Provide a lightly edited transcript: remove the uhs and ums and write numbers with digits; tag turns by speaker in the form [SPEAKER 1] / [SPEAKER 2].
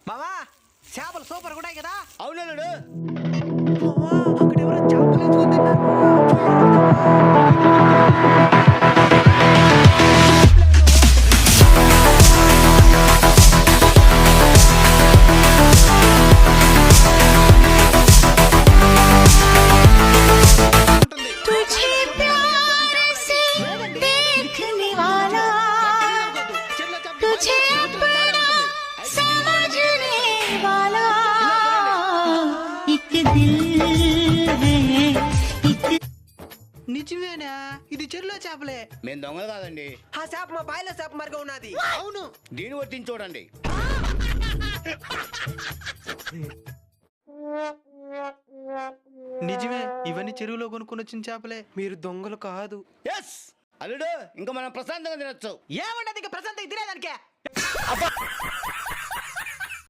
[SPEAKER 1] మామా చేపలు సూపర్ కూడా కదా.
[SPEAKER 2] అవునల్లుడు.
[SPEAKER 1] అక్కడ ఎవరో చేపలు ఎంచుకొని తిన్నారు. నిజమేనా? ఇది చెరువులో చేపలే.
[SPEAKER 2] మేము దొంగలు కాదండి.
[SPEAKER 1] ఆ చేప మా బాయిలో చేప మరిగా ఉన్నది. అవును,
[SPEAKER 2] దీని వర్తించి చూడండి.
[SPEAKER 1] నిజమే. ఇవన్నీ చెరువులో కొనుక్కొని వచ్చిన చేపలే. మీరు దొంగలు కాదు.
[SPEAKER 2] ఎస్ అల్లుడు, ఇంకా మనం ప్రశాంతంగా తినొచ్చు.
[SPEAKER 1] ఏమంటది ఇంకా ప్రశాంతంగా తినేదానికే.